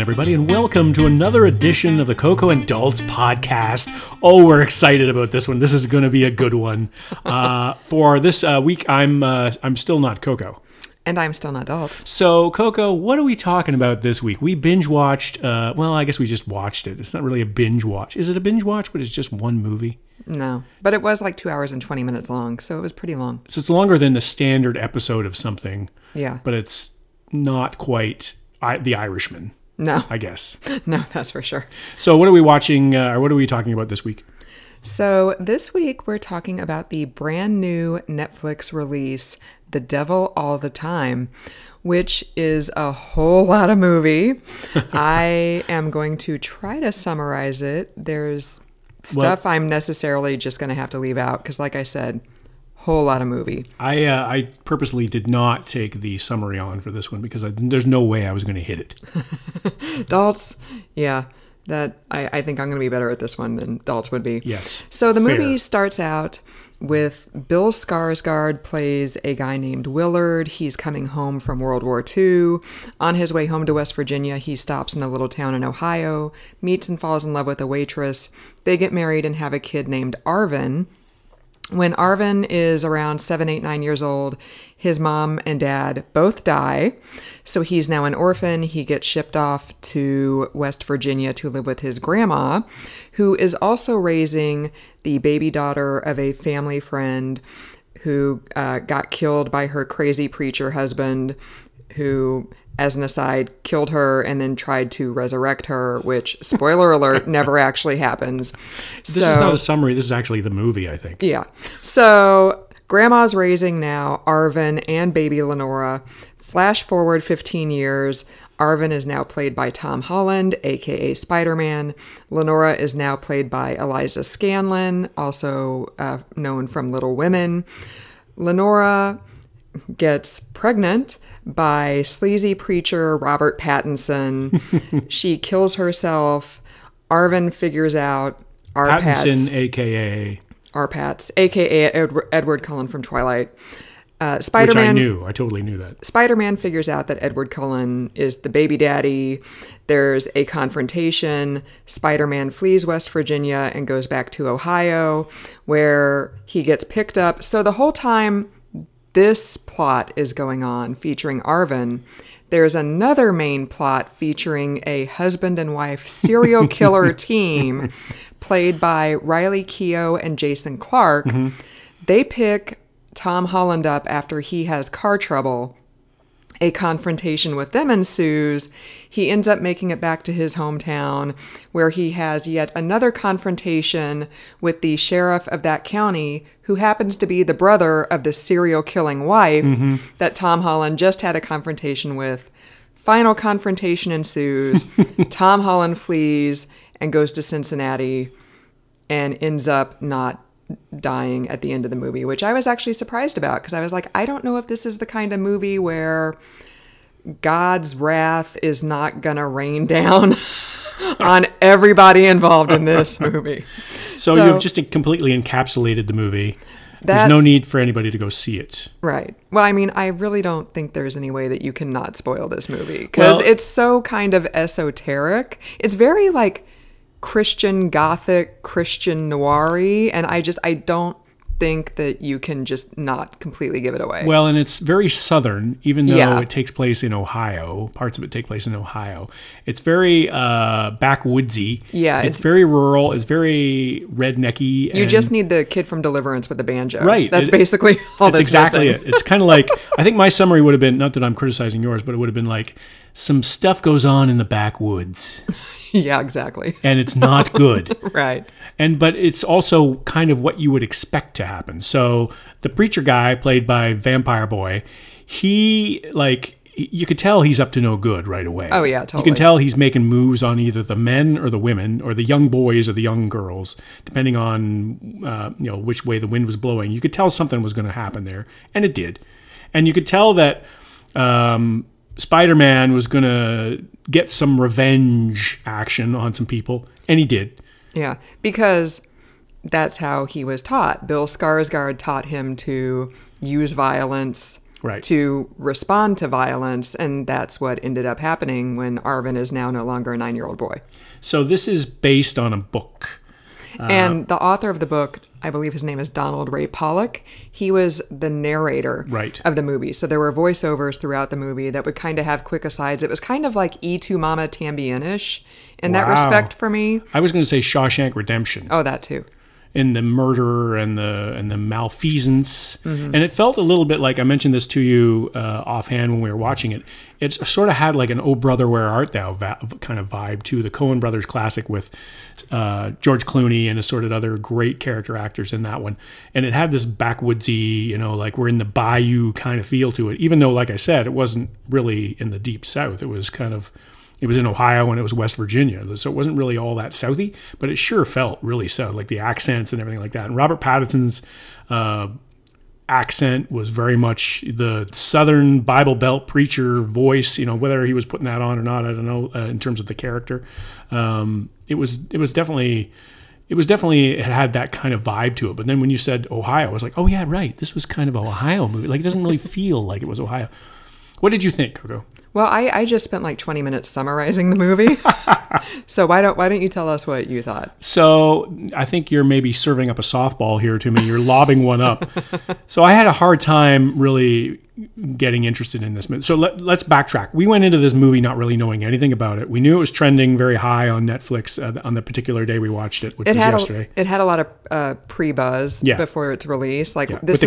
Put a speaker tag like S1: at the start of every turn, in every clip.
S1: everybody, and welcome to another edition of the Coco and Daltz podcast. Oh, we're excited about this one. This is going to be a good one. For this week, I'm still not Coco.
S2: And I'm still not Daltz.
S1: So, Coco, what are we talking about this week? We binge-watched, well, I guess we just watched it. It's not really a binge watch. Is it a binge watch, but it's just one movie?
S2: No, but it was like 2 hours and 20 minutes long, so it was pretty long.
S1: So it's longer than the standard episode of something.
S2: Yeah.
S1: But it's not quite The Irishman.
S2: No.
S1: I guess.
S2: No, that's for sure.
S1: So what are we watching, or what are we talking about this week?
S2: So this week we're talking about the brand new Netflix release, The Devil All the Time, which is a whole lot of movie. I am going to try to summarize it. There's stuff I'm necessarily just going to have to leave out because, like I said, whole lot of movie.
S1: I purposely did not take the summary on for this one because there's no way I was going to hit it.
S2: Daltz, yeah, that I think I'm going to be better at this one than Daltz would be.
S1: Yes.
S2: So the movie starts out with Bill Skarsgård plays a guy named Willard. He's coming home from World War II. On his way home to West Virginia, he stops in a little town in Ohio, meets and falls in love with a waitress. They get married and have a kid named Arvin. When Arvin is around 7, 8, 9 years old, his mom and dad both die. So he's now an orphan. He gets shipped off to West Virginia to live with his grandma, who is also raising the baby daughter of a family friend who got killed by her crazy preacher husband, who, as an aside, killed her and then tried to resurrect her, which, spoiler alert, never actually happens.
S1: This is not a summary. This is actually the movie, I think.
S2: Yeah. So grandma's raising now Arvin and baby Lenora. Flash forward 15 years. Arvin is now played by Tom Holland, a.k.a. Spider-Man. Lenora is now played by Eliza Scanlon, also known from Little Women. Lenora gets pregnant by sleazy preacher Robert Pattinson. She kills herself. Arvin figures out
S1: Pattinson, a.k.a.
S2: Arpats, a.k.a. Edward Cullen from Twilight. Spider-Man,
S1: which I knew. I totally knew that.
S2: Spider-Man figures out that Edward Cullen is the baby daddy. There's a confrontation. Spider-Man flees West Virginia and goes back to Ohio, where he gets picked up. So the whole time this plot is going on, featuring Arvin, there's another main plot featuring a husband and wife serial killer team played by Riley Keough and Jason Clarke. Mm-hmm. They pick Tom Holland up after he has car trouble. A confrontation with them ensues. He ends up making it back to his hometown, where he has yet another confrontation with the sheriff of that county, who happens to be the brother of the serial killing wife that Tom Holland just had a confrontation with. Final confrontation ensues. Tom Holland flees and goes to Cincinnati and ends up not dying at the end of the movie, which I was actually surprised about because I was like, I don't know if this is the kind of movie where God's wrath is not gonna rain down on everybody involved in this movie.
S1: So you've just completely encapsulated the movie. There's no need for anybody to go see it. Right.
S2: Well, I mean, I really don't think there's any way that you can not spoil this movie because it's so kind of esoteric. It's very like Christian Gothic, Christian noir-y, and I don't think that you can just not completely give it away.
S1: Well, and it's very southern, even though it takes place in Ohio. Parts of it take place in Ohio. It's very backwoodsy.
S2: Yeah.
S1: It's very rural. It's very rednecky.
S2: You just need the kid from Deliverance with the banjo.
S1: Right.
S2: That's basically all that's
S1: exactly
S2: missing.
S1: it. It's kind of like, I think my summary would have been, not that I'm criticizing yours, but it would have been like, some stuff goes on in the backwoods.
S2: Yeah, exactly.
S1: And it's not good.
S2: Right.
S1: But it's also kind of what you would expect to happen. So the preacher guy played by Vampire Boy, you could tell he's up to no good right away.
S2: Oh, yeah, totally.
S1: You can tell he's making moves on either the men or the women or the young boys or the young girls, depending on which way the wind was blowing. You could tell something was going to happen there, and it did. And you could tell that Spider-Man was going to get some revenge action on some people, and he did.
S2: Yeah, because that's how he was taught. Bill Skarsgård taught him to use violence
S1: Right.
S2: to respond to violence, and that's what ended up happening when Arvin is now no longer a 9-year-old boy.
S1: So this is based on a book.
S2: And the author of the book, I believe his name is Donald Ray Pollock. He was the narrator
S1: Right.
S2: of the movie. So there were voiceovers throughout the movie that would kind of have quick asides. It was kind of like E2 Mama Tambien-ish in that
S1: Wow.
S2: respect for me.
S1: I was going to say Shawshank Redemption.
S2: Oh, that too.
S1: In the murder and the malfeasance, and it felt a little bit like, I mentioned this to you offhand when we were watching it. It sort of had like an "Oh Brother, Where Art Thou" kind of vibe to the Coen Brothers classic with George Clooney and assorted other great character actors in that one. And it had this backwoodsy, like we're in the bayou kind of feel to it. Even though, like I said, it wasn't really in the deep South. It was in Ohio and it was West Virginia. So it wasn't really all that Southy, but it sure felt really South, like the accents and everything like that. And Robert Pattinson's accent was very much the Southern Bible Belt preacher voice, whether he was putting that on or not, I don't know, in terms of the character. It had that kind of vibe to it. But then when you said Ohio, I was like, oh yeah, right. This was kind of an Ohio movie. Like it doesn't really feel like it was Ohio. What did you think, Coco?
S2: Well, I just spent like 20 minutes summarizing the movie. So why don't you tell us what you thought?
S1: So I think you're maybe serving up a softball here to me. You're lobbing one up. So I had a hard time really getting interested in this movie. So let's backtrack. We went into this movie not really knowing anything about it. We knew it was trending very high on Netflix on the particular day we watched it, which was yesterday.
S2: It had a lot of pre-buzz before its release. This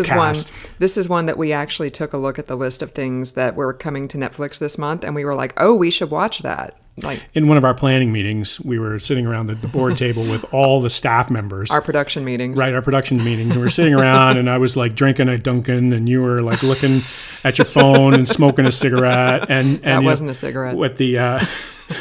S2: is one that we actually took a look at the list of things that were coming to Netflix this month, and we were like, oh, we should watch that.
S1: In one of our planning meetings, we were sitting around the board table with all the staff members.
S2: Our production meetings.
S1: Right, our production meetings. And we were sitting around, and I was like drinking a Dunkin', and you were like looking at your phone and smoking a cigarette. And
S2: that wasn't a cigarette.
S1: With the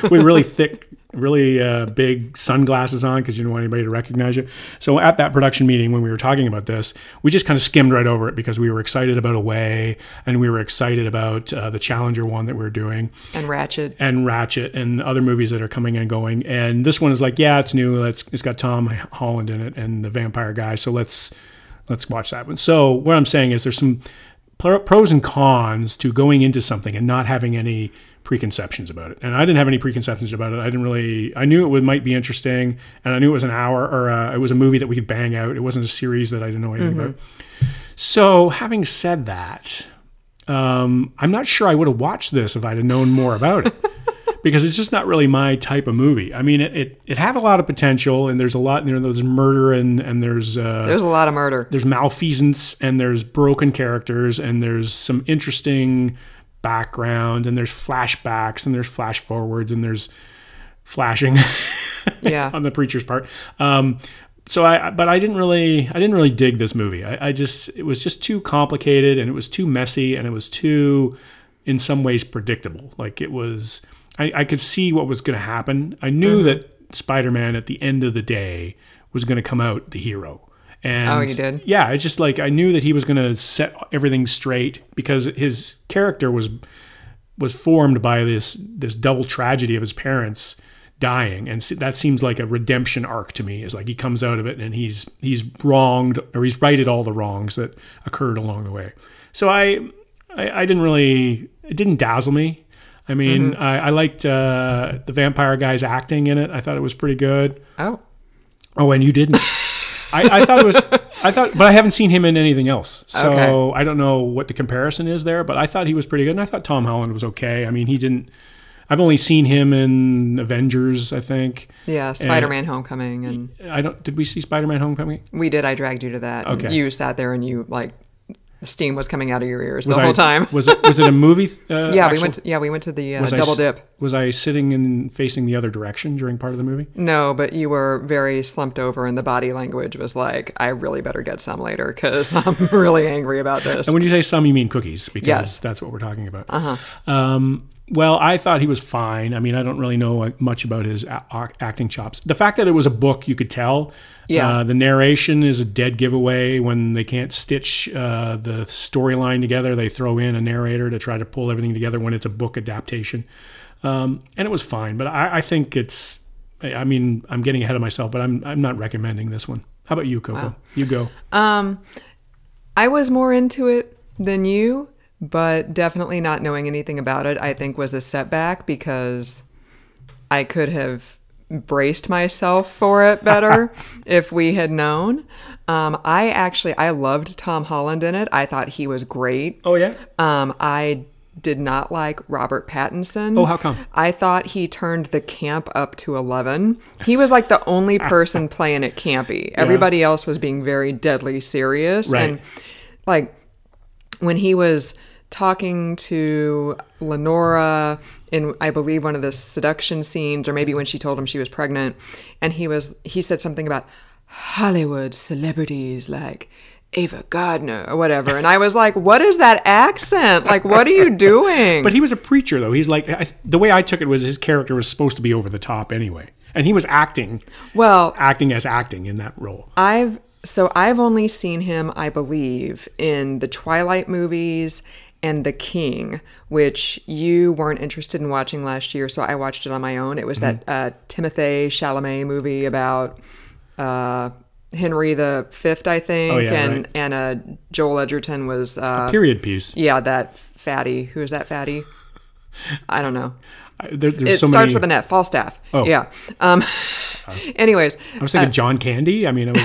S1: with really thick, really big sunglasses on because you didn't want anybody to recognize you. So at that production meeting, when we were talking about this, we just kind of skimmed right over it because we were excited about Away, and we were excited about the Challenger one that we were doing.
S2: And Ratchet.
S1: And other movies that are coming and going. And this one is like, yeah, it's new. It's got Tom Holland in it and the vampire guy. So let's watch that one. So what I'm saying is there's some pros and cons to going into something and not having any preconceptions about it. And I didn't have any preconceptions about it. I knew it might be interesting, and I knew it was an hour, or it was a movie that we could bang out. It wasn't a series that I didn't know anything about. So having said that, I'm not sure I would have watched this if I'd have known more about it. Because it's just not really my type of movie. I mean, it had a lot of potential, and there's a lot, there's murder, and there's
S2: a lot of murder.
S1: There's malfeasance, and there's broken characters, and there's some interesting background, and there's flashbacks, and there's flash forwards, and there's flashing on the preacher's part. But I didn't really dig this movie. It was just too complicated, and it was too messy, and it was too, in some ways, predictable. Like it was, I could see what was going to happen. I knew that Spider-Man at the end of the day was going to come out the hero. And
S2: you did?
S1: Yeah, it's just like I knew that he was going to set everything straight because his character was formed by this double tragedy of his parents dying, and that seems like a redemption arc to me. Is like he comes out of it and he's wronged, or he's righted all the wrongs that occurred along the way. So I didn't really, it didn't dazzle me. I mean, I liked the vampire guy's acting in it. I thought it was pretty good. Oh, and you didn't. I thought, but I haven't seen him in anything else. So I don't know what the comparison is there, but I thought he was pretty good. And I thought Tom Holland was okay. I mean, I've only seen him in Avengers, I think.
S2: Yeah, Spider-Man Homecoming. And
S1: did we see Spider-Man Homecoming?
S2: We did. I dragged you to that.
S1: Okay.
S2: You sat there and you steam was coming out of your ears the whole time.
S1: Was it a movie?
S2: Yeah, we went to the double dip.
S1: Was I sitting and facing the other direction during part of the movie?
S2: No, but you were very slumped over, and the body language was like, I really better get some later because I'm really angry about this.
S1: And when you say some, you mean cookies, because that's what we're talking about. Well, I thought he was fine. I mean, I don't really know much about his acting chops. The fact that it was a book, you could tell. Yeah. The narration is a dead giveaway. When they can't stitch the storyline together, they throw in a narrator to try to pull everything together when it's a book adaptation. And it was fine. But I think it's, I mean, I'm getting ahead of myself, but I'm not recommending this one. How about you, Coco? Wow. You go.
S2: I was more into it than you, but definitely not knowing anything about it, I think, was a setback because I could have braced myself for it better if we had known. I loved Tom Holland in it. I thought he was great.
S1: Oh, yeah?
S2: I did not like Robert Pattinson.
S1: Oh, how come?
S2: I thought he turned the camp up to 11. He was like the only person playing it campy. Everybody else was being very deadly serious.
S1: Right.
S2: And like when he was talking to Lenora in, I believe, one of the seduction scenes, or maybe when she told him she was pregnant, and he said something about Hollywood celebrities like Ava Gardner or whatever. And I was like, what is that accent? Like, what are you doing?
S1: But he was a preacher, though. He's like, the way I took it was his character was supposed to be over the top anyway. And he was acting in that role.
S2: I've only seen him, I believe, in the Twilight movies and The King, which you weren't interested in watching last year, so I watched it on my own. It was that Timothée Chalamet movie about Henry V, I think, and Joel Edgerton was
S1: a period piece.
S2: Yeah, that fatty. Who is that fatty? I don't know.
S1: It
S2: starts with an F. Falstaff.
S1: Oh.
S2: Yeah. Anyways.
S1: I was thinking John Candy. I mean,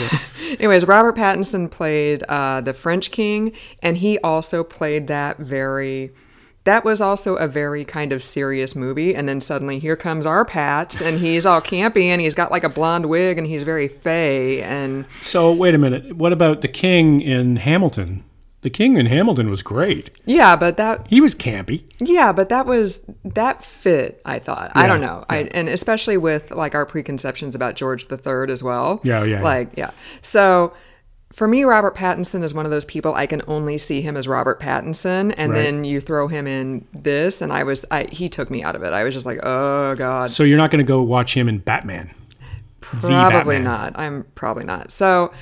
S2: anyways, Robert Pattinson played the French King, and he also played that was also a very kind of serious movie. And then suddenly here comes our Pats, and he's all campy, and he's got like a blonde wig, and he's very fay. And
S1: so wait a minute. What about the King in Hamilton? The King in Hamilton was great.
S2: Yeah, but
S1: he was campy.
S2: Yeah, but that fit, I thought.
S1: Yeah,
S2: I don't know.
S1: Yeah.
S2: And especially with like our preconceptions about George III as well.
S1: Yeah.
S2: So for me, Robert Pattinson is one of those people I can only see him as Robert Pattinson, and then you throw him in this, and he took me out of it. I was just like, oh God.
S1: So you're not going to go watch him in Batman?
S2: Probably not. I'm probably not. So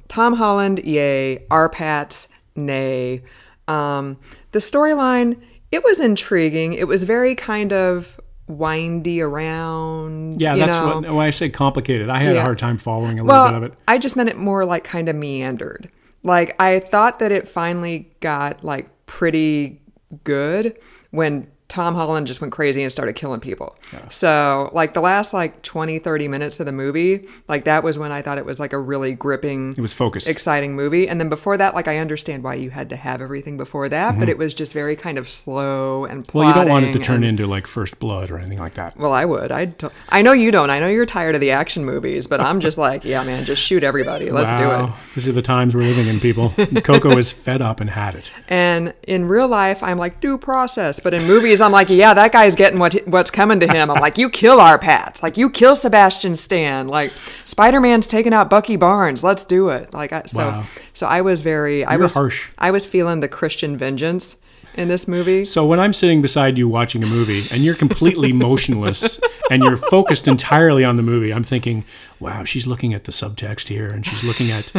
S2: Tom Holland, yay. Our Pats, nay. The storyline, it was intriguing. It was very kind of windy around.
S1: Yeah, that's why I say complicated. I had a hard time following a little bit of it.
S2: I just meant it more like kind of meandered. Like I thought that it finally got like pretty good when Tom Holland just went crazy and started killing people. Yeah. So like the last like 20, 30 minutes of the movie, like that was when I thought it was like a really gripping,
S1: it was focused,
S2: exciting movie. And then before that, like I understand why you had to have everything before that, but it was just very kind of slow and plotting.
S1: Well, you don't want it to turn into like First Blood or anything like that.
S2: Well, I would. I know you don't. I know you're tired of the action movies, but I'm just like, yeah, man, just shoot everybody. Let's do it.
S1: These are the times we're living in, people. Coco is fed up and had it.
S2: And in real life, I'm like, due process. But in movies, I'm like, yeah, that guy's getting what's coming to him. I'm like, you kill our Pats. Like, you kill Sebastian Stan. Like, Spider-Man's taking out Bucky Barnes. Let's do it. Like, so I was harsh. I was feeling the Christian vengeance in this movie.
S1: So when I'm sitting beside you watching a movie and you're completely motionless and you're focused entirely on the movie, I'm thinking, wow, she's looking at the subtext here and she's looking at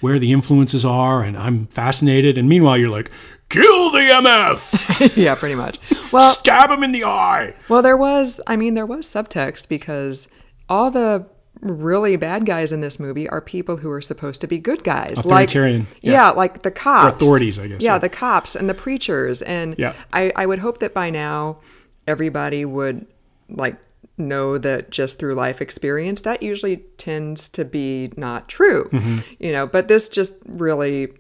S1: where the influences are, and I'm fascinated. And meanwhile, you're like, kill the MF.
S2: Yeah, pretty much. Well,
S1: stab him in the eye.
S2: Well, there was subtext because all the really bad guys in this movie are people who are supposed to be good guys.
S1: Authoritarian.
S2: Like the cops.
S1: Or authorities, I guess.
S2: Yeah, the cops and the preachers. And I would hope that by now everybody would like know that just through life experience, that usually tends to be not true. But this just really...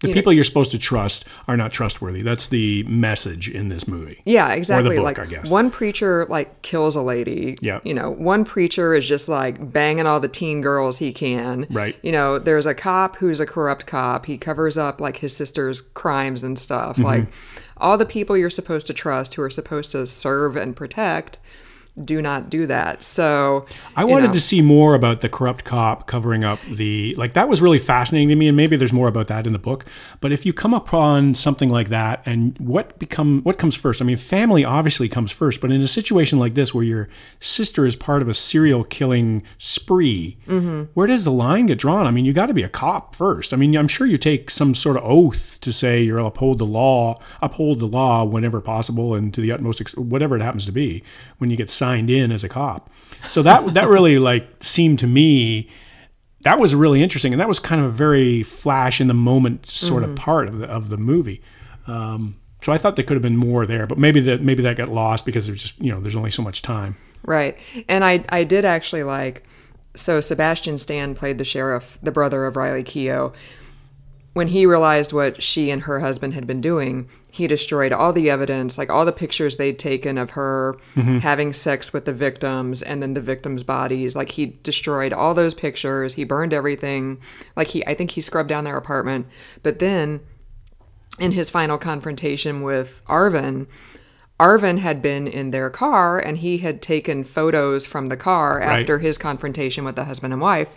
S1: The people you're supposed to trust are not trustworthy. That's the message in this movie.
S2: Yeah, exactly.
S1: Or the
S2: like
S1: book, I guess.
S2: One preacher like kills a lady.
S1: Yeah.
S2: One preacher is just like banging all the teen girls he can.
S1: Right.
S2: There's a cop who's a corrupt cop. He covers up like his sister's crimes and stuff. Like all the people you're supposed to trust who are supposed to serve and protect do not do that. So
S1: I wanted to see more about the corrupt cop covering up that was really fascinating to me, and maybe there's more about that in the book. But if you come upon something like that, and what comes first? I mean, family obviously comes first, but in a situation like this where your sister is part of a serial killing spree, where does the line get drawn? I mean, you got to be a cop first. I mean, I'm sure you take some sort of oath to say you'll uphold the law whenever possible and to the utmost, whatever it happens to be, when you get signed in as a cop. So that really seemed to me, that was really interesting, and that was kind of a very flash in the moment sort of part of the movie. So I thought there could have been more there, but maybe that got lost because there's just, there's only so much time.
S2: Right. And I did actually like, so Sebastian Stan played the sheriff, the brother of Riley Keough. When he realized what she and her husband had been doing, he destroyed all the evidence, like all the pictures they'd taken of her having sex with the victims and then the victims' bodies. Like he destroyed all those pictures. He burned everything. Like I think he scrubbed down their apartment. But then in his final confrontation with Arvin had been in their car and he had taken photos from the car after his confrontation with the husband and wife.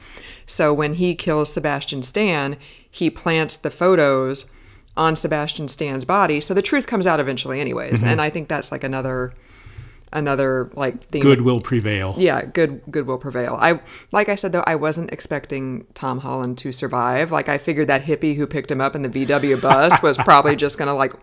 S2: So when he kills Sebastian Stan, he plants the photos on Sebastian Stan's body. So the truth comes out eventually anyways. And I think that's like another like theme.
S1: Good will prevail.
S2: Yeah, good will prevail. Like I said though, I wasn't expecting Tom Holland to survive. Like I figured that hippie who picked him up in the VW bus was probably just gonna like,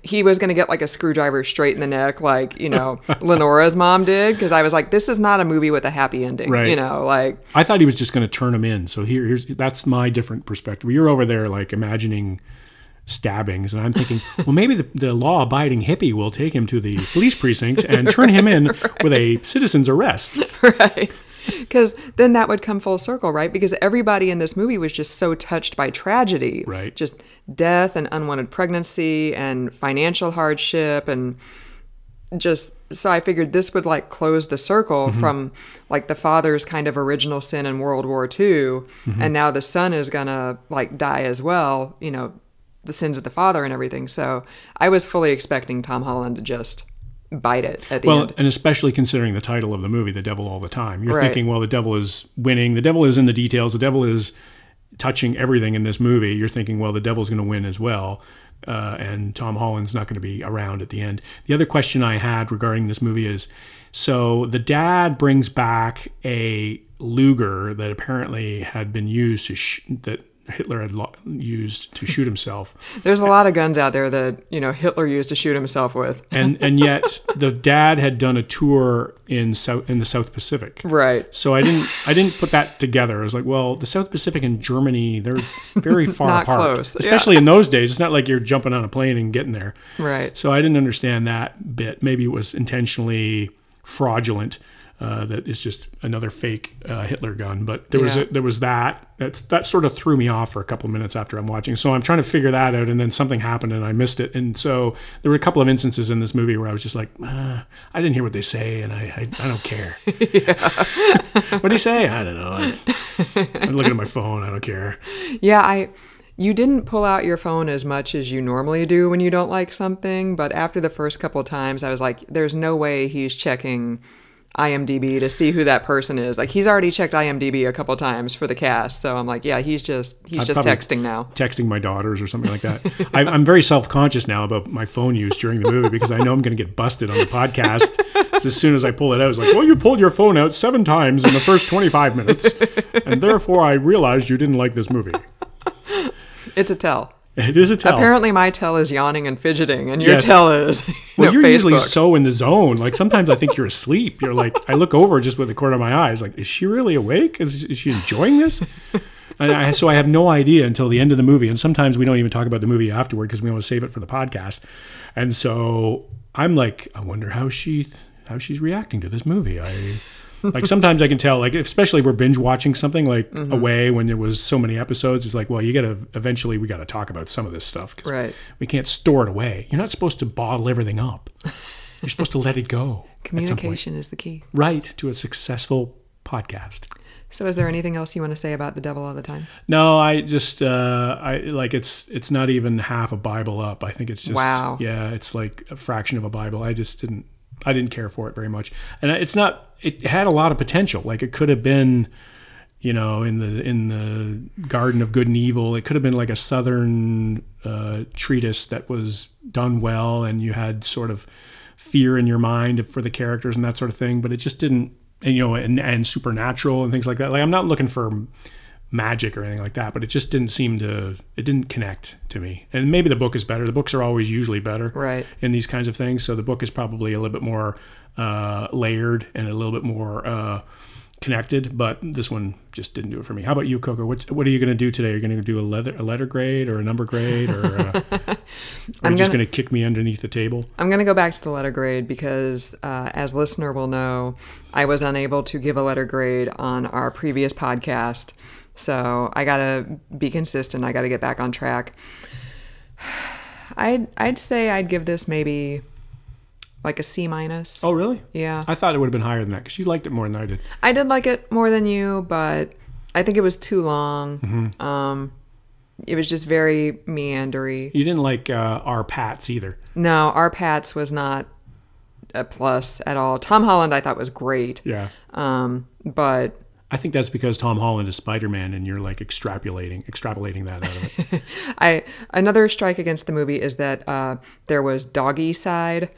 S2: he was gonna get like a screwdriver straight in the neck, like Lenora's mom did. Because I was like, this is not a movie with a happy ending.
S1: Right.
S2: Like
S1: I thought he was just gonna turn him in. So that's my different perspective. You're over there like imagining stabbings, and I'm thinking, well, maybe the law-abiding hippie will take him to the police precinct and turn him in with a citizen's arrest.
S2: Right. Because then that would come full circle, right? Because everybody in this movie was just so touched by tragedy.
S1: Right.
S2: Just death and unwanted pregnancy and financial hardship and just... So I figured this would like close the circle from like the father's kind of original sin in World War II. And now the son is gonna like die as well, the sins of the father and everything. So I was fully expecting Tom Holland to just bite it at the end.
S1: Well, and especially considering the title of the movie, The Devil All the Time. You're thinking, well, the devil is winning. The devil is in the details. The devil is touching everything in this movie. You're thinking, well, the devil's going to win as well. And Tom Holland's not going to be around at the end. The other question I had regarding this movie is, so the dad brings back a Luger that apparently had been used that Hitler had used to shoot himself.
S2: There's a lot of guns out there that Hitler used to shoot himself with,
S1: and yet the dad had done a tour in the South Pacific.
S2: Right.
S1: So I didn't put that together. I was like, well, the South Pacific and Germany, they're very far
S2: not
S1: apart.
S2: Close.
S1: Especially in those days. It's not like you're jumping on a plane and getting there.
S2: Right.
S1: So I didn't understand that bit. Maybe it was intentionally fraudulent. That is just another fake Hitler gun, but there was that sort of threw me off for a couple of minutes after I'm watching. So I'm trying to figure that out, and then something happened and I missed it. And so there were a couple of instances in this movie where I was just like, I didn't hear what they say, and I don't care. What do you say? I don't know. I'm looking at my phone. I don't care.
S2: Yeah, you didn't pull out your phone as much as you normally do when you don't like something, but after the first couple of times, I was like, there's no way he's checking IMDb to see who that person is. Like he's already checked IMDb a couple times for the cast, so I'm like, yeah, he's just texting now.
S1: Texting my daughters or something like that. I'm very self-conscious now about my phone use during the movie because I know I'm going to get busted on the podcast. So as soon as I pull it out, it's like, well, you pulled your phone out 7 times in the first 25 minutes, and therefore I realized you didn't like this movie.
S2: It's a tell.
S1: It is a tell.
S2: Apparently my tell is yawning and fidgeting, and your tell is
S1: well, you're
S2: Facebook.
S1: Usually so in the zone. Like sometimes I think you're asleep. You're like, I look over just with the corner of my eyes, like, is she really awake? Is she enjoying this? And so I have no idea until the end of the movie. And sometimes we don't even talk about the movie afterward because we want to save it for the podcast. And so I'm like, I wonder how she's reacting to this movie. Like sometimes I can tell, like especially if we're binge watching something like Away when there was so many episodes, it's like, well, we got to talk about some of this stuff because we can't store it away. You're not supposed to bottle everything up. You're supposed to let it go.
S2: Communication is the key.
S1: Right, to a successful podcast.
S2: So is there anything else you want to say about The Devil All the Time?
S1: No, I just it's not even half a Bible up. I think it's just
S2: wow.
S1: Yeah, it's like a fraction of a Bible. I didn't care for it very much. And it had a lot of potential. Like it could have been, in the Garden of Good and Evil, it could have been like a Southern treatise that was done well, and you had sort of fear in your mind for the characters and that sort of thing. But it just didn't, and supernatural and things like that. Like I'm not looking for magic or anything like that, but it just didn't it didn't connect to me. And maybe the book is better. The books are always usually better in these kinds of things. So the book is probably a little bit more layered and a little bit more connected, but this one just didn't do it for me. How about you, Coco? What are you going to do today? Are you going to do a letter grade or a number grade, or are you just going to kick me underneath the table?
S2: I'm going to go back to the letter grade because, as listener will know, I was unable to give a letter grade on our previous podcast. So I got to be consistent. I got to get back on track. I'd say I'd give this maybe like a C-.
S1: Oh, really?
S2: Yeah.
S1: I thought it would have been higher than that because you liked it more than I did.
S2: I did like it more than you, but I think it was too long. Mm-hmm. It was just very meandery.
S1: You didn't like our Pats either.
S2: No, our Pats was not a plus at all. Tom Holland I thought was great.
S1: Yeah.
S2: But
S1: I think that's because Tom Holland is Spider-Man and you're like extrapolating that out of it.
S2: Another strike against the movie is that there was doggy side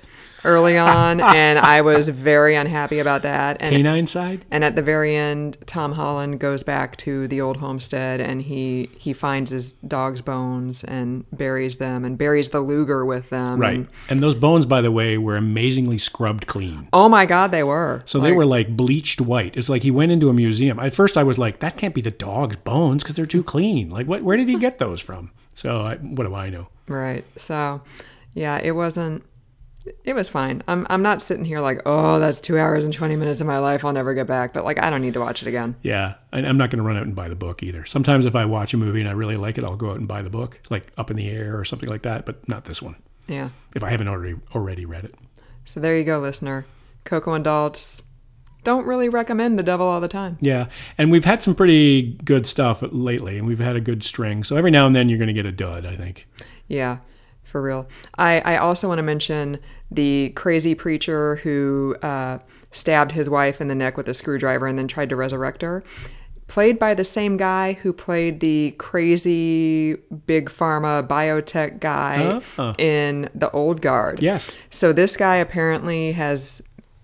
S2: early on, and I was very unhappy about that. And,
S1: canine side?
S2: And at the very end, Tom Holland goes back to the old homestead, and he finds his dog's bones and buries them, and buries the Luger with them.
S1: Right. And those bones, by the way, were amazingly scrubbed clean.
S2: Oh my God, they were.
S1: So they were like bleached white. It's like he went into a museum. At first I was like, that can't be the dog's bones because they're too clean. Like, where did he get those from? So what do I know?
S2: Right. So, yeah, it was fine. I'm not sitting here like, oh, that's 2 hours and 20 minutes of my life I'll never get back. But like, I don't need to watch it again.
S1: Yeah. I'm not going to run out and buy the book either. Sometimes if I watch a movie and I really like it, I'll go out and buy the book, like Up in the Air or something like that. But not this one.
S2: Yeah.
S1: If I haven't already read it.
S2: So there you go, listener. Coco and Daltz don't really recommend The Devil All the Time.
S1: Yeah. And we've had some pretty good stuff lately, and we've had a good string. So every now and then you're going to get a dud, I think. Yeah.
S2: For real. I also want to mention the crazy preacher who stabbed his wife in the neck with a screwdriver and then tried to resurrect her. Played by the same guy who played the crazy big pharma biotech guy in The Old Guard.
S1: Yes.
S2: So this guy apparently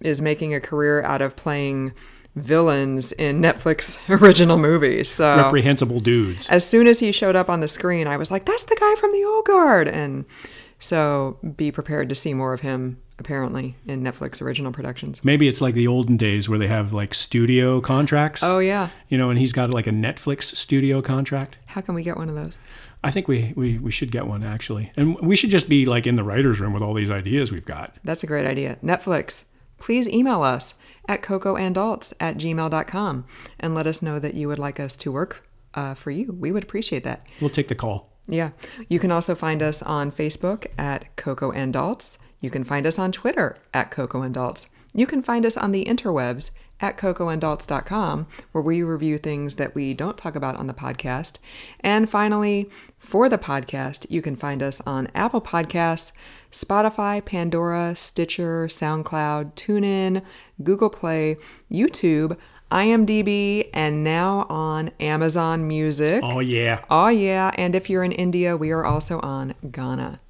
S2: is making a career out of playing villains in Netflix original movies. So
S1: reprehensible dudes.
S2: As soon as he showed up on the screen, I was like, that's the guy from The Old Guard. And so be prepared to see more of him, apparently, in Netflix original productions.
S1: Maybe it's like the olden days where they have like studio contracts.
S2: Oh, yeah.
S1: You know, and he's got like a Netflix studio contract.
S2: How can we get one of those?
S1: I think we should get one, actually. And we should just be like in the writer's room with all these ideas we've got.
S2: That's a great idea. Netflix, please email us at cocoandaltz@gmail.com and let us know that you would like us to work for you. We would appreciate that.
S1: We'll take the call.
S2: Yeah. You can also find us on Facebook at Coco and Daltz. You can find us on Twitter at Coco and Daltz. You can find us on the interwebs at cocoandaltz.com, where we review things that we don't talk about on the podcast. And finally, for the podcast, you can find us on Apple Podcasts, Spotify, Pandora, Stitcher, SoundCloud, TuneIn, Google Play, YouTube, IMDb, and now on Amazon Music.
S1: Oh, yeah.
S2: Oh, yeah. And if you're in India, we are also on Ghana.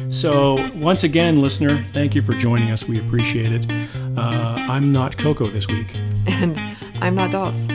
S1: So once again, listener, thank you for joining us. We appreciate it. I'm not Coco this week.
S2: And I'm not Daltz.